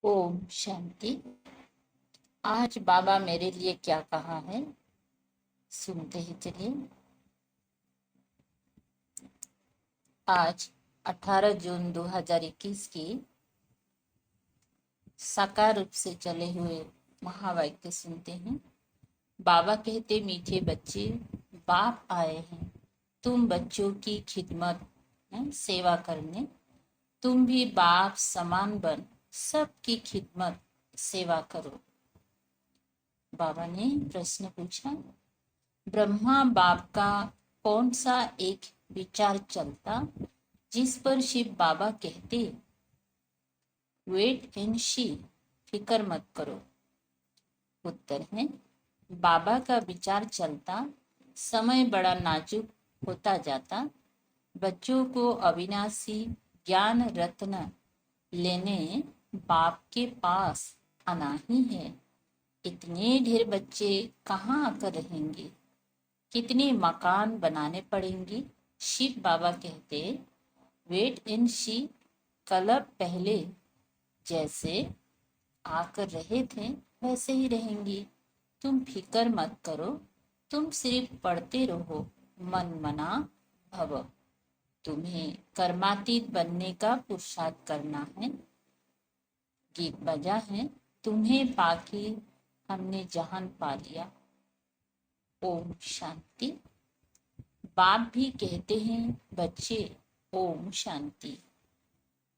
ओम शांति। आज बाबा मेरे लिए क्या कहा है, सुनते ही चलिए। आज 18 जून 2021 की साकार रूप से चले हुए महावाक्य सुनते हैं। बाबा कहते, मीठे बच्चे, बाप आए हैं तुम बच्चों की खिदमत सेवा करने। तुम भी बाप समान बन सबकी खिदमत सेवा करो। बाबा ने प्रश्न पूछा, ब्रह्मा बाप का कौन सा एक विचार चलता जिस पर शिव बाबा कहते, वेट एंड सी, फिक्र मत करो। उत्तर है, बाबा का विचार चलता समय बड़ा नाजुक होता जाता। बच्चों को अविनाशी ज्ञान रत्न लेने बाप के पास आना ही है। इतने ढेर बच्चे कहाँ आकर रहेंगे, कितने मकान बनाने पड़ेंगे। शिव बाबा कहते, वेट एंड सी, कल पहले जैसे आकर रहे थे वैसे ही रहेंगी। तुम फिक्र मत करो, तुम सिर्फ पढ़ते रहो, मन मना भव। तुम्हें कर्मातीत बनने का पुरुषार्थ करना है। गीत बजा है, तुम्हें पाके हमने जहान पा लिया। ओम शांति। बाप भी कहते हैं, बच्चे ओम शांति।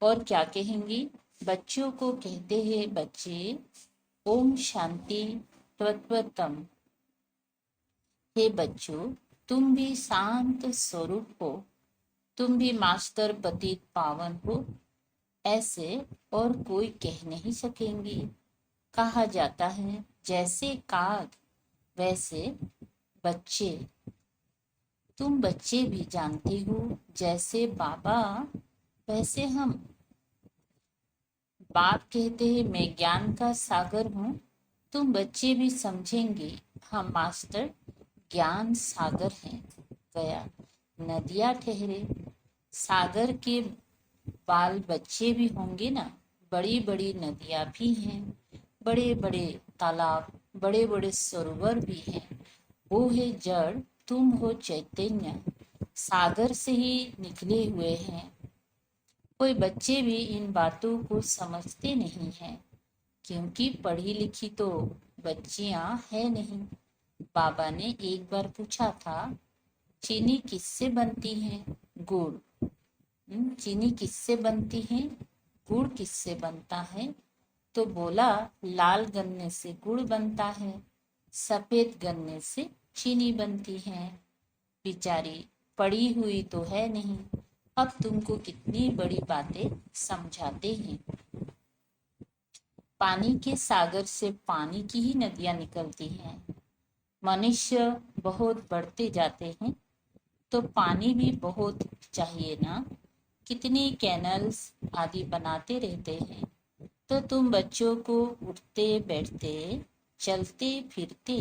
और क्या कहेंगी, बच्चों को कहते हैं, बच्चे ओम शांति तत्वतम। हे बच्चों, तुम भी शांत स्वरूप हो, तुम भी मास्टर पतित पावन हो। ऐसे और कोई कह नहीं सकेंगे। कहा जाता है, जैसे काग वैसे बच्चे। तुम बच्चे भी जानते हो, जैसे बाबा वैसे हम। बाप कहते हैं, मैं ज्ञान का सागर हूँ। तुम बच्चे भी समझेंगे, हम मास्टर ज्ञान सागर हैं। गया नदियाँ ठहरे, सागर के बाल बच्चे भी होंगे ना। बड़ी बड़ी नदियाँ भी हैं, बड़े बड़े तालाब, बड़े बड़े सरोवर भी हैं। वो है जड़, तुम हो चैतन्य, सागर से ही निकले हुए हैं। कोई बच्चे भी इन बातों को समझते नहीं हैं, क्योंकि पढ़ी लिखी तो बच्चियां है नहीं। बाबा ने एक बार पूछा था, चीनी किससे बनती है? गुड़। चीनी किससे बनती है? गुड़ किससे बनता है? तो बोला, लाल गन्ने से गुड़ बनता है, सफेद गन्ने से चीनी बनती है। बेचारी पढ़ी हुई तो है नहीं, अब तुमको कितनी बड़ी बातें समझाते हैं। पानी के सागर से पानी की ही नदियां निकलती हैं। मनुष्य बहुत बढ़ते जाते हैं तो पानी भी बहुत चाहिए ना। कितनी कैनल्स आदि बनाते रहते हैं। तो तुम बच्चों को उठते बैठते चलते फिरते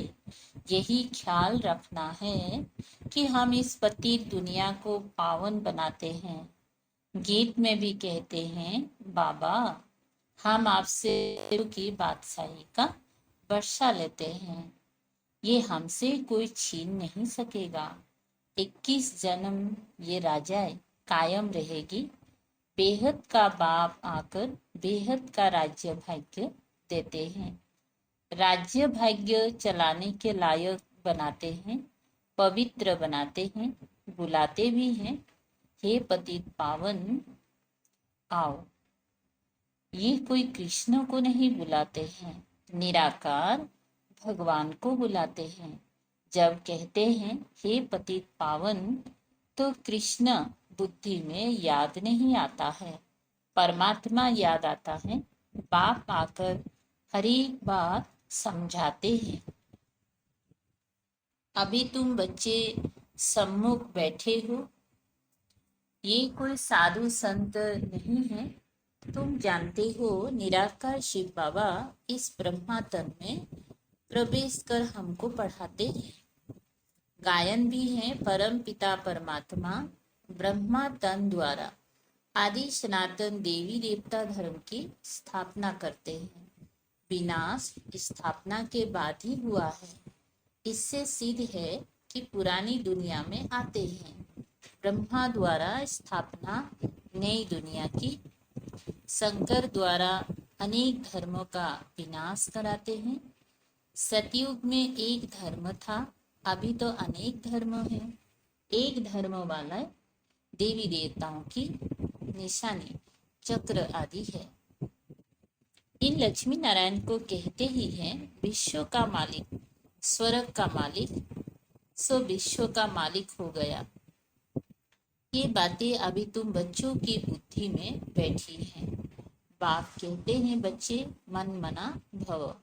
यही ख्याल रखना है कि हम इस पतित दुनिया को पावन बनाते हैं। गीत में भी कहते हैं, बाबा हम आपसे की बादशाही का वर्षा लेते हैं, ये हमसे कोई छीन नहीं सकेगा। 21 जन्म ये राजाएं कायम रहेगी। बेहद का बाप आकर बेहद का राज्य भाग्य देते हैं। राज्य भाग्य चलाने के लायक बनाते हैं, पवित्र बनाते हैं, बुलाते भी हैं, हे पतित पावन आओ। ये कोई कृष्ण को नहीं बुलाते हैं, निराकार भगवान को बुलाते हैं। जब कहते हैं, हे पतित पावन, तो कृष्ण बुद्धि में याद नहीं आता है, परमात्मा याद आता है। बाप आकर हर एक बात समझाते हैं। अभी तुम बच्चे सम्मुख बैठे हो, ये कोई साधु संत नहीं है। तुम जानते हो, निराकार शिव बाबा इस ब्रह्मा तन में प्रवेश कर हमको पढ़ाते हैं। गायन भी है, परम पिता परमात्मा ब्रह्मा तन द्वारा आदि सनातन देवी देवता धर्म की स्थापना करते हैं। विनाश स्थापना के बाद ही हुआ है। इससे सिद्ध है कि पुरानी दुनिया में आते हैं। ब्रह्मा द्वारा स्थापना नई दुनिया की, शंकर द्वारा अनेक धर्मों का विनाश कराते हैं। सतयुग में एक धर्म था, अभी तो अनेक धर्म हैं। एक धर्म वाला देवी देवताओं की निशानी चक्र आदि है। इन लक्ष्मी नारायण को कहते ही हैं विश्व का मालिक, स्वर्ग का मालिक, सो विश्व का मालिक हो गया। ये बातें अभी तुम बच्चों की बुद्धि में बैठी हैं। बाप कहते हैं बच्चे मन मना भव।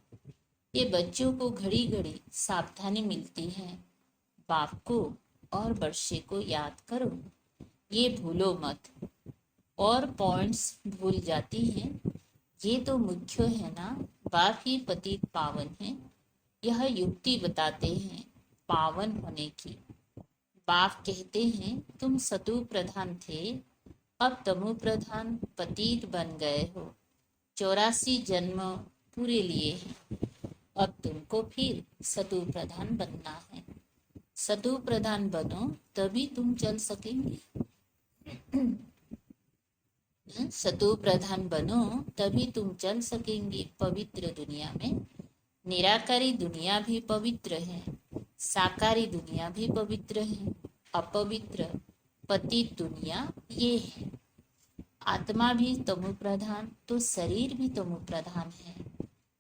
ये बच्चों को घड़ी घड़ी सावधानी मिलती है। बाप को और वर्षे को याद करो, ये भूलो मत। और पॉइंट्स भूल जाती हैं, ये तो मुख्य है ना। बाप ही पतित पावन है, यह युक्ति बताते हैं पावन होने की। बाप कहते हैं तुम सतु प्रधान थे, अब तमु प्रधान पतित बन गए हो। 84 जन्म पूरे लिए हैं, अब तुमको फिर सतु प्रधान बनना है। सतु प्रधान बनो तभी तुम चल सकेंगे। सतु प्रधान बनो तभी तुम चल सकेंगे पवित्र दुनिया में। निराकारी दुनिया भी पवित्र है, साकारी दुनिया भी पवित्र है, अपवित्र पतित दुनिया ये है। आत्मा भी तमु प्रधान तो शरीर भी तमु प्रधान है।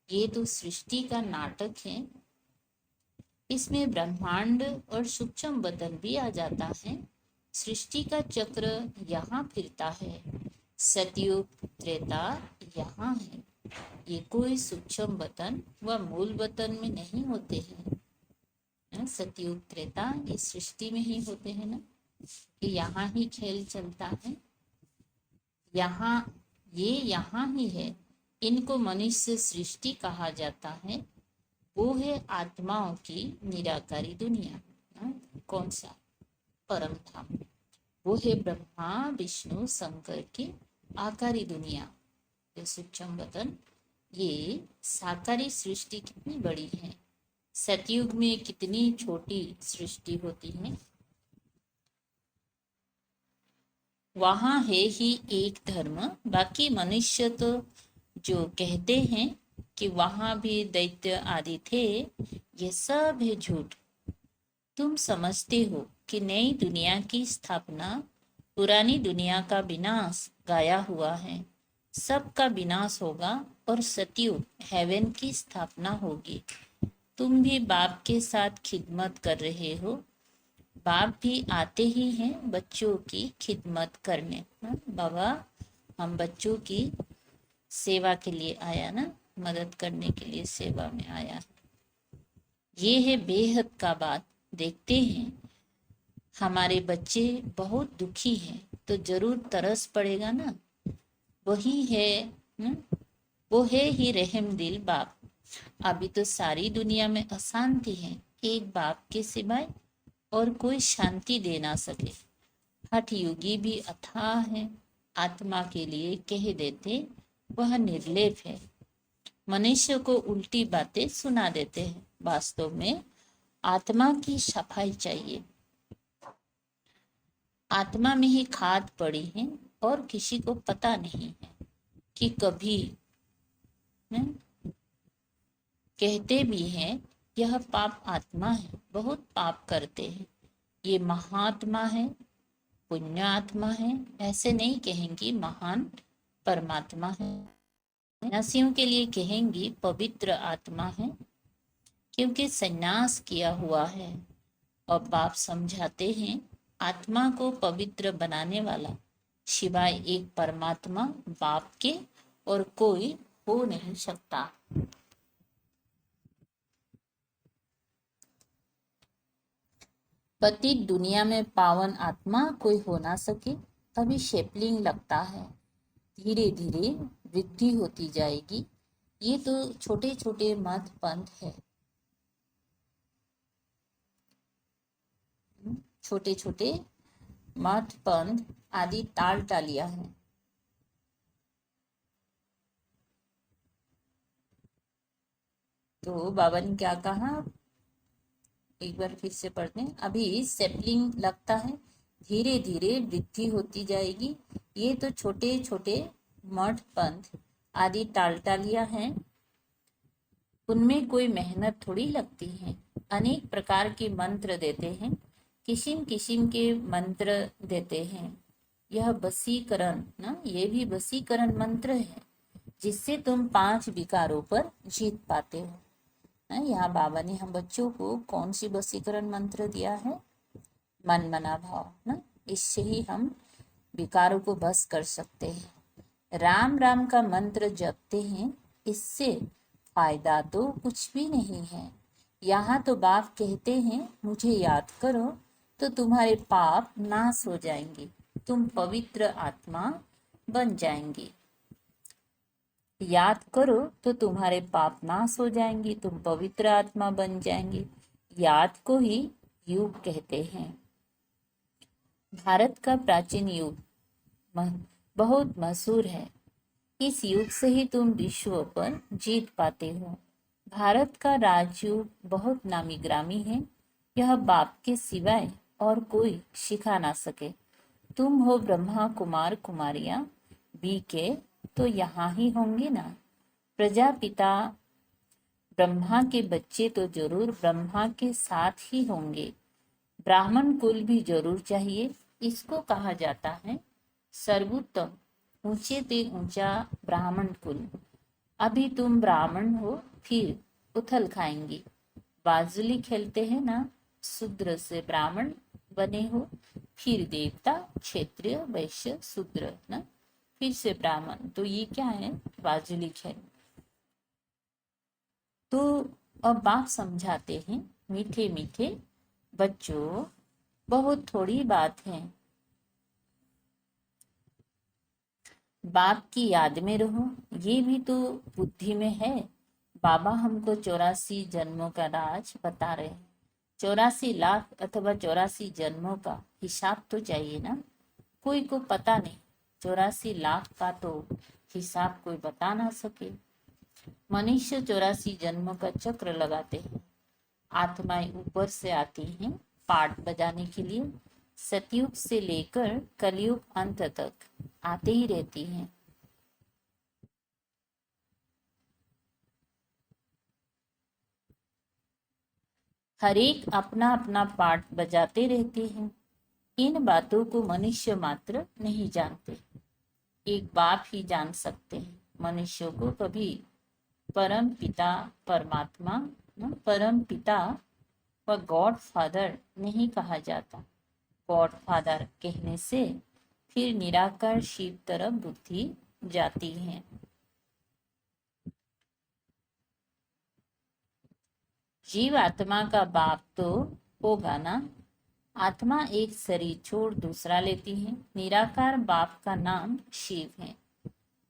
ये तो सृष्टि का नाटक है। इसमें ब्रह्मांड और सूक्ष्म बदन भी आ जाता है। सृष्टि का चक्र यहाँ फिरता है। सतयुग त्रेता यहाँ है। ये कोई सूक्ष्म बतन व मूल बतन में नहीं होते हैं। सतयुग त्रेता ये सृष्टि में ही होते हैं ना, कि यहाँ ही खेल चलता है। यहाँ ही है। इनको मनुष्य सृष्टि कहा जाता है। वो है आत्माओं की निराकारी दुनिया। कौन सा? परम धाम। वो है ब्रह्मा विष्णु शंकर की आकारी दुनिया, जो सूक्ष्म बतन। ये साकारी सृष्टि कितनी बड़ी है। सतयुग में कितनी छोटी सृष्टि होती है। वहां है ही एक धर्म। बाकी मनुष्य तो जो कहते हैं कि वहां भी दैत्य आदि थे, ये सब है झूठ। तुम समझते हो कि नई दुनिया की स्थापना, पुरानी दुनिया का विनाश गाया हुआ है। सबका विनाश होगा और सतयुग हेवन की स्थापना होगी। तुम भी बाप के साथ खिदमत कर रहे हो। बाप भी आते ही हैं बच्चों की खिदमत करने। बाबा हम बच्चों की सेवा के लिए आया ना, मदद करने के लिए सेवा में आया। ये है बेहद का बात। देखते हैं हमारे बच्चे बहुत दुखी हैं तो जरूर तरस पड़ेगा ना। वही है वो है ही रहम दिल बाप। अभी तो सारी दुनिया में अशांति है, एक बाप के सिवाय और कोई शांति दे ना सके। हठ योगी भी अथाह है, आत्मा के लिए कह देते वह निर्लेप है। मनुष्य को उल्टी बातें सुना देते हैं। वास्तव में आत्मा की सफाई चाहिए। आत्मा में ही खाद पड़ी है और किसी को पता नहीं है कि कभी कहते भी हैं यह पाप आत्मा है, बहुत पाप करते हैं, ये महात्मा है, पुण्य आत्मा है। ऐसे नहीं कहेंगी महान परमात्मा है। सन्यासियों के लिए कहेंगी पवित्र आत्मा है, क्योंकि संन्यास किया हुआ है। और बाप समझाते हैं आत्मा को पवित्र बनाने वाला सिवाय एक परमात्मा बाप के और कोई हो नहीं सकता। पतित दुनिया में पावन आत्मा कोई हो ना सके, तभी शेपलिंग लगता है। धीरे धीरे वृद्धि होती जाएगी। ये तो छोटे छोटे मत पंथ है, छोटे छोटे मठ पंथ आदि ताल टालिया है। तो बाबा ने क्या कहा, एक बार फिर से पढ़ते हैं। अभी सेपलिंग लगता है, धीरे धीरे वृद्धि होती जाएगी। ये तो छोटे छोटे मठ पंथ आदि टालटालियां हैं, उनमें कोई मेहनत थोड़ी लगती है। अनेक प्रकार के मंत्र देते हैं, किस्म किस्म के मंत्र देते हैं। यह वशीकरण ना, ये भी वशीकरण मंत्र है, जिससे तुम 5 विकारों पर जीत पाते हो। यहाँ बाबा ने हम बच्चों को कौन सी वशीकरण मंत्र दिया है, मन मना भाव ना, इससे ही हम विकारों को बस कर सकते हैं। राम राम का मंत्र जपते हैं, इससे फायदा तो कुछ भी नहीं है। यहाँ तो बाप कहते हैं, मुझे याद करो तो तुम्हारे पाप नाश हो जाएंगे, तुम पवित्र आत्मा बन जाएंगी। याद करो तो तुम्हारे पाप नाश हो जाएंगे, तुम पवित्र आत्मा बन जाएंगे। याद को ही युग कहते हैं। भारत का प्राचीन युग बहुत मशहूर है। इस युग से ही तुम विश्व पर जीत पाते हो। भारत का राजयुग बहुत नामी ग्रामी है, यह बाप के सिवाय और कोई सिखा ना सके। तुम हो ब्रह्मा कुमार कुमारियां, बीके तो यहाँ ही होंगे ना। प्रजापिता ब्रह्मा के बच्चे तो जरूर ब्रह्मा के साथ ही होंगे। ब्राह्मण कुल भी जरूर चाहिए। इसको कहा जाता है सर्वोत्तम, ऊंचे ते ऊंचा ब्राह्मण कुल। अभी तुम ब्राह्मण हो, फिर उथल खाएंगी। बाजुली खेलते हैं ना, शूद्र से ब्राह्मण बने हो, फिर देवता, क्षत्रिय, वैश्य, शूद्र ना, फिर से ब्राह्मण। तो ये क्या है, बाजुली खेल। तो अब बाप समझाते हैं, मीठे मीठे बच्चों, बहुत थोड़ी बात है, बाप की याद में रहो, ये भी तो बुद्धि में है। बाबा हमको 84 जन्मों का राज बता रहे हैं। 84 लाख अथवा 84 जन्मों का हिसाब तो चाहिए ना। कोई को पता नहीं, 84 लाख का तो हिसाब कोई बता ना सके। मनुष्य 84 जन्मों का चक्र लगाते हैं। आत्माएं ऊपर से आती हैं पाठ बजाने के लिए। सतयुग से लेकर कलयुग अंत तक आते ही रहती हैं। हर एक अपना अपना पाठ बजाते रहते हैं। इन बातों को मनुष्य मात्र नहीं जानते, एक बाप ही जान सकते हैं। मनुष्य को कभी परम पिता परमात्मा, परम पिता व गॉड फादर नहीं कहा जाता। गॉड फादर कहने से फिर निराकार शिव तरफ बुद्धि जाती है। जीव आत्मा का बाप तो होगा ना। आत्मा एक शरीर छोड़ दूसरा लेती है। निराकार बाप का नाम शिव है।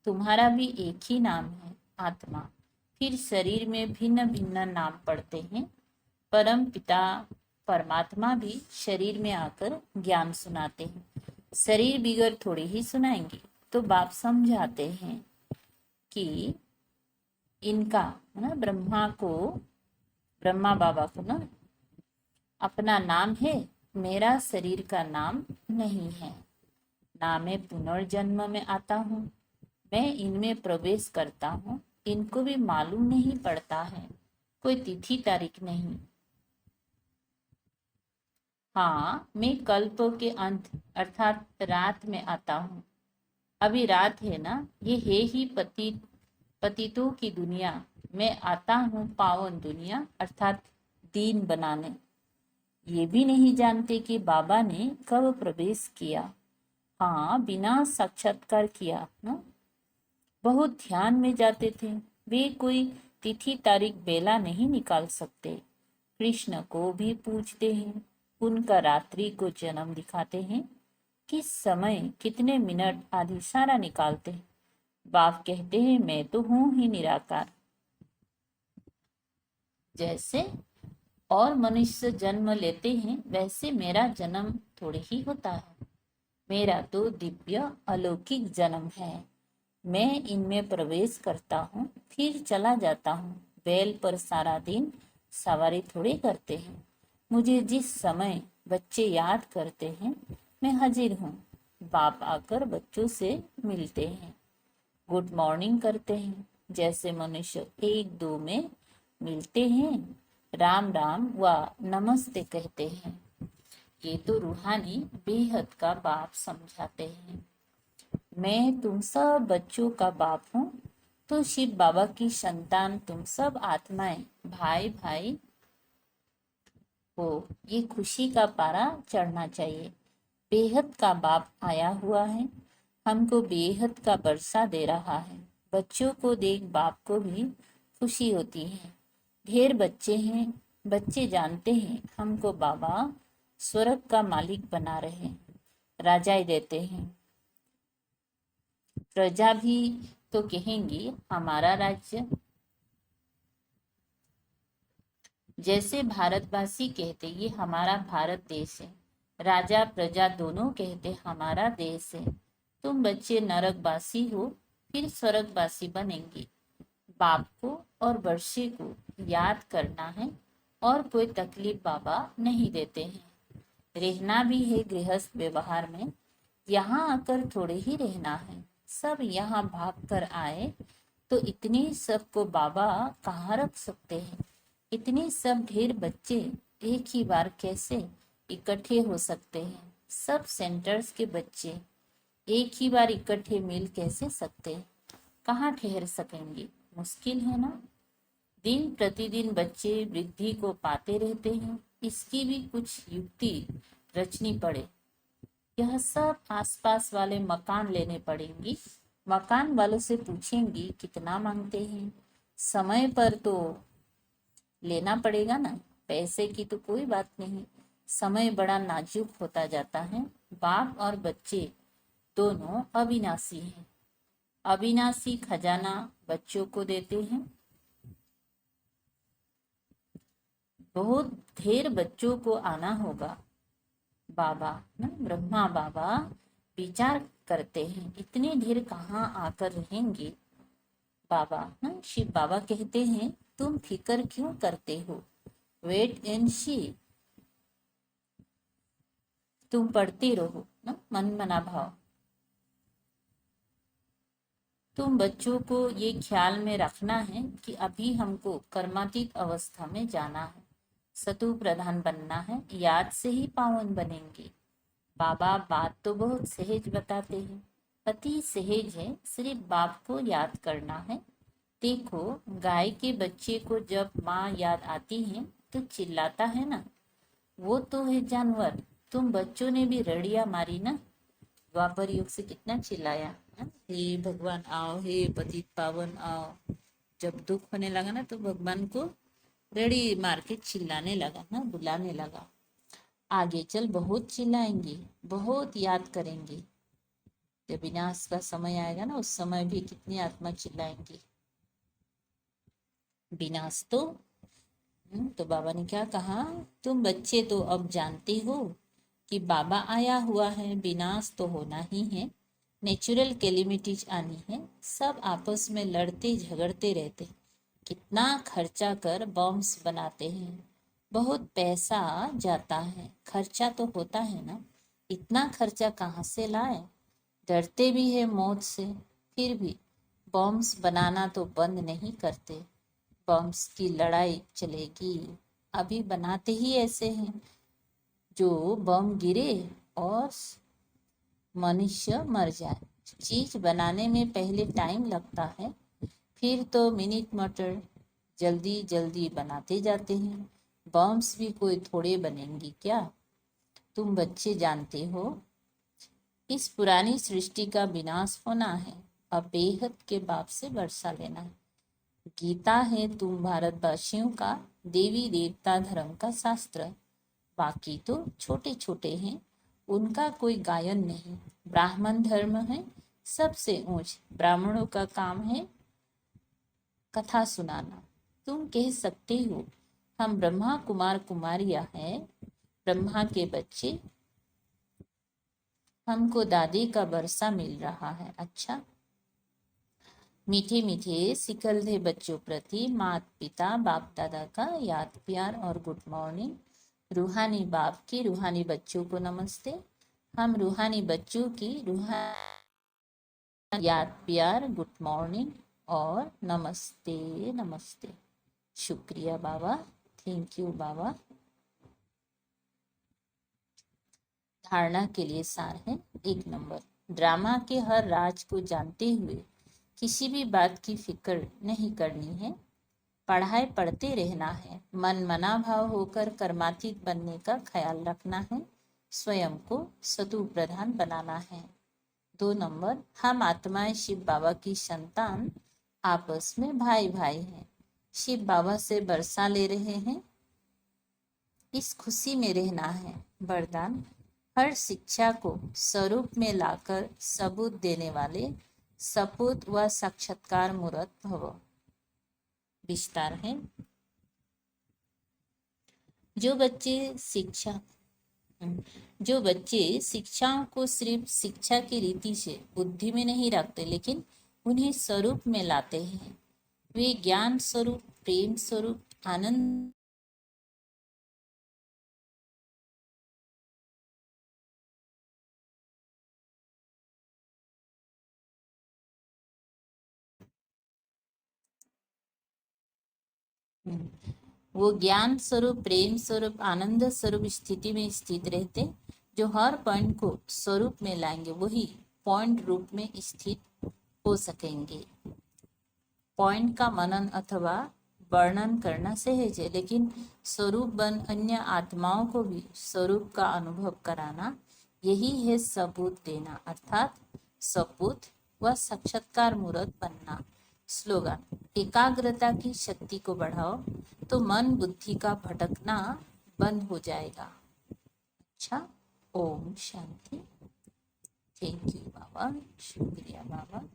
तुम्हारा भी एक ही नाम है, आत्मा। फिर शरीर में भिन्न भिन्न नाम पड़ते हैं। परम पिता परमात्मा भी शरीर में आकर ज्ञान सुनाते हैं। शरीर बिगर थोड़ी ही सुनाएंगे। तो बाप समझाते हैं कि इनका ना, ब्रह्मा बाबा को ना अपना नाम है, मेरा शरीर का नाम नहीं है ना। मैं पुनर्जन्म में आता हूँ, मैं इनमें प्रवेश करता हूँ। इनको भी मालूम नहीं पड़ता है, कोई तिथि तारीख नहीं। हाँ, मैं कल्प के अंत अर्थात रात में आता हूँ। अभी रात है ना, ये है ही पतितों की दुनिया। मैं आता हूँ पावन दुनिया अर्थात दीन बनाने। ये भी नहीं जानते कि बाबा ने कब प्रवेश किया। हाँ, बिना साक्षात्कार किया ना। बहुत ध्यान में जाते थे, वे कोई तिथि तारीख बेला नहीं निकाल सकते। कृष्ण को भी पूछते हैं, उनका रात्रि को जन्म दिखाते हैं, किस समय कितने मिनट आदि सारा निकालते हैं। बाप कहते हैं, मैं तो हूं ही निराकार। जैसे और मनुष्य जन्म लेते हैं, वैसे मेरा जन्म थोड़ी ही होता है। मेरा तो दिव्य अलौकिक जन्म है। मैं इनमें प्रवेश करता हूँ, फिर चला जाता हूँ बैल पर सारा दिन सवारी थोड़ी करते हैं। मुझे जिस समय बच्चे याद करते हैं मैं हाजिर हूँ। बाप आकर बच्चों से मिलते हैं, गुड मॉर्निंग करते हैं, जैसे मनुष्य एक दो में मिलते हैं, राम राम व नमस्ते कहते हैं। ये तो रूहानी बेहद का बाप समझाते हैं। मैं तुम सब बच्चों का बाप हूँ, तो शिव बाबा की संतान तुम सब आत्माएं भाई भाई हो। ये खुशी का पारा चढ़ना चाहिए। बेहद का बाप आया हुआ है, हमको बेहद का बरसा दे रहा है। बच्चों को देख बाप को भी खुशी होती है। ढेर बच्चे हैं, बच्चे जानते हैं हमको बाबा स्वर्ग का मालिक बना रहे हैं, राजाई देते हैं। प्रजा भी तो कहेंगी हमारा राज्य। जैसे भारतवासी कहते ये हमारा भारत देश है, राजा प्रजा दोनों कहते हमारा देश है। तुम बच्चे नरकवासी हो, फिर स्वर्गवासी बनेंगे। बाप को और वर्षे को याद करना है और कोई तकलीफ बाबा नहीं देते हैं। रहना भी है गृहस्थ व्यवहार में, यहाँ आकर थोड़े ही रहना है। सब यहाँ भाग कर आए तो इतने सबको बाबा कहाँ रख सकते हैं। इतने सब ढेर बच्चे एक ही बार कैसे इकट्ठे हो सकते हैं। सब सेंटर्स के बच्चे एक ही बार इकट्ठे मिल कैसे सकते हैं, कहाँ ठहर सकेंगे, मुश्किल है ना। दिन प्रतिदिन बच्चे वृद्धि को पाते रहते हैं, इसकी भी कुछ युक्ति रचनी पड़े। यह सब आसपास वाले मकान लेने पड़ेंगी। मकान वालों से पूछेंगी कितना मांगते हैं। समय पर तो लेना पड़ेगा ना, पैसे की तो कोई बात नहीं। समय बड़ा नाजुक होता जाता है। बाप और बच्चे दोनों अविनाशी हैं। अविनाशी खजाना बच्चों को देते हैं। बहुत ढेर बच्चों को आना होगा। बाबा ना ब्रह्मा बाबा विचार करते हैं इतने ढेर कहाँ आकर रहेंगे। बाबा ना शिव बाबा कहते हैं तुम फिकर क्यों करते हो, वेट एंड सी। तुम पढ़ते रहो ना, मन मना भाव। तुम बच्चों को ये ख्याल में रखना है कि अभी हमको कर्मातीत अवस्था में जाना है, सतु प्रधान बनना है, याद से ही पावन बनेंगे। बाबा बात तो बहुत सहज बताते हैं, अति सहज है, सिर्फ बाप को याद करना है। देखो गाय के बच्चे को जब माँ याद आती है तो चिल्लाता है ना, वो तो है जानवर। तुम बच्चों ने भी रड़िया मारी ना, द्वापर युग से कितना चिल्लाया ना? हे भगवान आओ, हे पतित पावन आओ। जब दुख होने लगा ना तो भगवान को रड़ी मार के चिल्लाने लगा ना, बुलाने लगा। आगे चल बहुत चिल्लाएंगे, बहुत याद करेंगे। जब विनाश का समय आएगा ना उस समय भी कितनी आत्मा चिल्लाएंगी। विनाश तो बाबा ने क्या कहा, तुम बच्चे तो अब जानते हो कि बाबा आया हुआ है, विनाश तो होना ही है, नेचुरल कैलेमिटीज आनी है। सब आपस में लड़ते झगड़ते रहते, कितना खर्चा कर बॉम्ब्स बनाते हैं, बहुत पैसा जाता है, खर्चा तो होता है ना। इतना खर्चा कहाँ से लाए, डरते भी है मौत से, फिर भी बॉम्ब्स बनाना तो बंद नहीं करते। बॉम्ब्स की लड़ाई चलेगी। अभी बनाते ही ऐसे हैं जो बम गिरे और मनुष्य मर जाए। चीज बनाने में पहले टाइम लगता है, फिर तो मिनट मटर जल्दी जल्दी बनाते जाते हैं। बॉम्ब्स भी कोई थोड़े बनेंगी क्या। तुम बच्चे जानते हो इस पुरानी सृष्टि का विनाश होना है, अब बेहद के बाप से वर्षा लेना है। गीता है तुम भारतवासियों का देवी देवता धर्म का शास्त्र, बाकी तो छोटे छोटे हैं, उनका कोई गायन नहीं। ब्राह्मण धर्म है सबसे ऊंच, ब्राह्मणों का काम है कथा सुनाना। तुम कह सकते हो हम ब्रह्मा कुमार कुमारियां हैं, ब्रह्मा के बच्चे, हमको दादी का वर्षा मिल रहा है। अच्छा मीठे मीठे सिकलधे बच्चों प्रति माता पिता बाप दादा का याद प्यार और गुड मॉर्निंग। रूहानी बाप की रूहानी बच्चों को नमस्ते। हम रूहानी बच्चों की रूहानी याद प्यार गुड मॉर्निंग और नमस्ते नमस्ते। शुक्रिया बाबा, थैंक यू बाबा। धारणा के लिए सार है। 1 नंबर, ड्रामा के हर राज को जानते हुए किसी भी बात की फिक्र नहीं करनी है। पढ़ाई पढ़ते रहना है। मन मना भाव होकर कर्मातीत बनने का ख्याल रखना है। स्वयं को सतु प्रधान बनाना है। 2 नंबर, हम आत्माएं शिव बाबा की संतान आपस में भाई भाई हैं। शिव बाबा से बरसा ले रहे हैं, इस खुशी में रहना है। वरदान, हर शिक्षा को स्वरूप में लाकर सबूत देने वाले सपूत व साक्षात्कार मूर्त भव। विस्तार है। जो बच्चे शिक्षाओं को सिर्फ शिक्षा की रीति से बुद्धि में नहीं रखते लेकिन उन्हें स्वरूप में लाते हैं, वे ज्ञान स्वरूप, प्रेम स्वरूप, आनंद वो ज्ञान स्वरूप, प्रेम स्वरूप, आनंद स्वरूप स्थिति में स्थित रहते। जो हर पॉइंट को स्वरूप में लाएंगे वही पॉइंट रूप में स्थित हो सकेंगे। पॉइंट का मनन अथवा वर्णन करना सहज है, लेकिन स्वरूप बन अन्य आत्माओं को भी स्वरूप का अनुभव कराना, यही है सबूत देना, अर्थात सपूत व साक्षात्कार मूर्त बनना। स्लोगन, एकाग्रता की शक्ति को बढ़ाओ तो मन बुद्धि का भटकना बंद हो जाएगा। अच्छा, ओम शांति। थैंक यू बाबा, शुक्रिया बाबा।